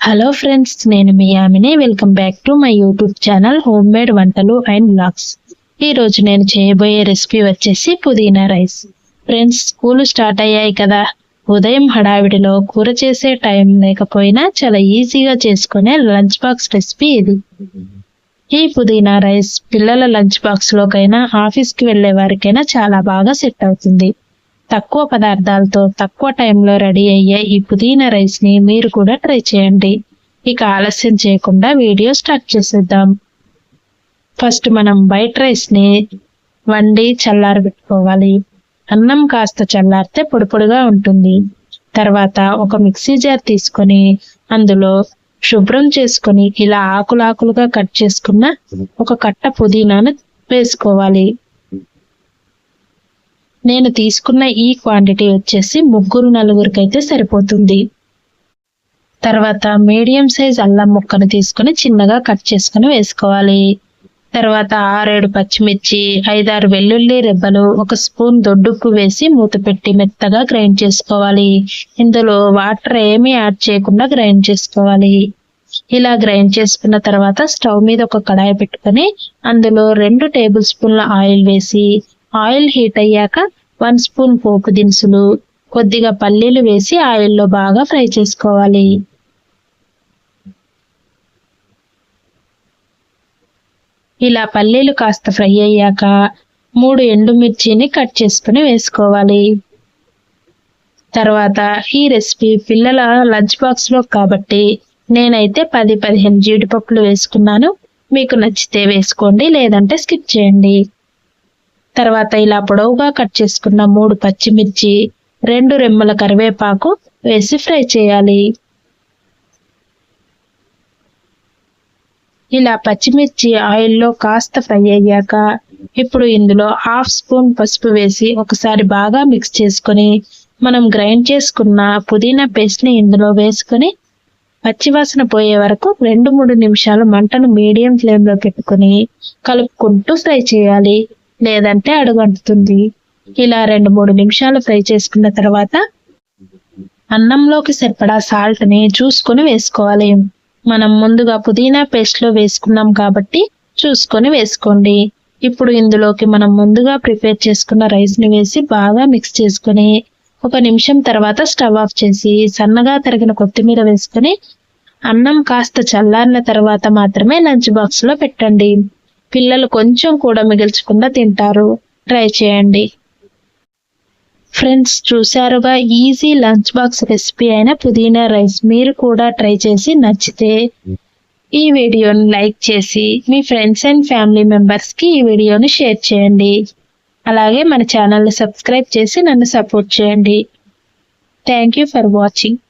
Hello friends, నేను మీ ఆమెని. Welcome back to my YouTube channel home made వంటలు and vlogs. ఈరోజు నేను చేయబోయే రెసిపీ వచ్చేసి పుదీనా రైస్. ఫ్రెండ్స్, స్కూల్ స్టార్ట్ అయ్యాయి కదా. ఉదయం హడావిడిలో కూర చేసే టైం లేకపోయినా చాలా ఈజీగా చేసుకునే లంచ్ బాక్స్ రెసిపీ ఇది. ఈ పుదీనా రైస్ పిల్లల లంచ్ బాక్స్లోకైనా ఆఫీస్కి వెళ్ళే వారికైనా చాలా బాగా సెట్ అవుతుంది. తక్కువ పదార్థాలతో తక్కువ టైంలో రెడీ అయ్యే ఈ పుదీనా రైస్ ని మీరు కూడా ట్రై చేయండి. ఇక ఆలస్యం చేయకుండా వీడియో స్టార్ట్ చేసేద్దాం. ఫస్ట్ మనం వైట్ రైస్ ని వండి చల్లారబెట్టుకోవాలి. అన్నం కాస్త చల్లారితే పొడి పొడిగా ఉంటుంది. తర్వాత ఒక మిక్సీ జార్ తీసుకొని అందులో శుభ్రం చేసుకొని ఇలా ఆకులాకులుగా కట్ చేసుకున్న ఒక కట్ట పుదీనాను వేసుకోవాలి. నేను తీసుకున్న ఈ క్వాంటిటీ వచ్చేసి 3-4 అయితే సరిపోతుంది. తర్వాత మీడియం సైజ్ అల్లం ముక్కను తీసుకొని చిన్నగా కట్ చేసుకుని వేసుకోవాలి. తర్వాత 6-7 పచ్చిమిర్చి, 5-6 వెల్లుల్లి రెబ్బలు, 1 స్పూన్ దొడ్డుప్పు వేసి మూత పెట్టి మెత్తగా గ్రైండ్ చేసుకోవాలి. ఇందులో వాటర్ ఏమీ యాడ్ చేయకుండా గ్రైండ్ చేసుకోవాలి. ఇలా గ్రైండ్ చేసుకున్న తర్వాత స్టవ్ మీద ఒక కడాయి పెట్టుకొని అందులో 2 టేబుల్ స్పూన్ల ఆయిల్ వేసి ఆయిల్ హీట్ అయ్యాక 1 స్పూన్ పోపు దినుసులు, కొద్దిగా పల్లీలు వేసి ఆయిల్లో బాగా ఫ్రై చేసుకోవాలి. ఇలా పల్లీలు కాస్త ఫ్రై అయ్యాక 3 ఎండుమిర్చిని కట్ చేసుకుని వేసుకోవాలి. తర్వాత ఈ రెసిపీ పిల్లల లంచ్ బాక్స్ లో కాబట్టి నేనైతే 10-15 జీడిపప్పులు వేసుకున్నాను. మీకు నచ్చితే వేసుకోండి, లేదంటే స్కిప్ చేయండి. తర్వాత ఇలా పొడవుగా కట్ చేసుకున్న 3 పచ్చిమిర్చి, 2 రెమ్మల కరివేపాకు వేసి ఫ్రై చేయాలి. ఇలా పచ్చిమిర్చి ఆయిల్లో కాస్త ఫ్రై అయ్యాక ఇప్పుడు ఇందులో 1/2 స్పూన్ పసుపు వేసి ఒకసారి బాగా మిక్స్ చేసుకొని మనం గ్రైండ్ చేసుకున్న పుదీనా పేస్ట్ ని ఇందులో వేసుకొని పచ్చివాసన పోయే వరకు 2-3 నిమిషాలు మంటను మీడియం ఫ్లేమ్ లో పెట్టుకుని కలుపుకుంటూ ఫ్రై చేయాలి, లేదంటే అడుగంటుతుంది. ఇలా 2-3 నిమిషాలు ఫ్రై చేసుకున్న తర్వాత అన్నంలోకి సరిపడా సాల్ట్ ని చూసుకొని వేసుకోవాలి. మనం ముందుగా పుదీనా పేస్ట్ లో వేసుకున్నాం కాబట్టి చూసుకొని వేసుకోండి. ఇప్పుడు ఇందులోకి మనం ముందుగా ప్రిపేర్ చేసుకున్న రైస్ ని వేసి బాగా మిక్స్ చేసుకొని 1 నిమిషం తర్వాత స్టవ్ ఆఫ్ చేసి సన్నగా తరిగిన కొత్తిమీర వేసుకొని అన్నం కాస్త చల్లారిన తర్వాత మాత్రమే లంచ్ బాక్స్ లో పెట్టండి. పిల్లలు కొంచెం కూడా మిగిల్చకుండా తింటారు. ట్రై చేయండి. ఫ్రెండ్స్, చూశారుగా ఈజీ లంచ్ బాక్స్ రెసిపీ అయిన పుదీనా రైస్. మీరు కూడా ట్రై చేసి నచ్చితే ఈ వీడియోని లైక్ చేసి మీ ఫ్రెండ్స్ అండ్ ఫ్యామిలీ మెంబర్స్ కి ఈ వీడియోని షేర్ చేయండి. అలాగే మన ఛానల్ని సబ్స్క్రైబ్ చేసి నన్ను సపోర్ట్ చేయండి. Thank you for watching.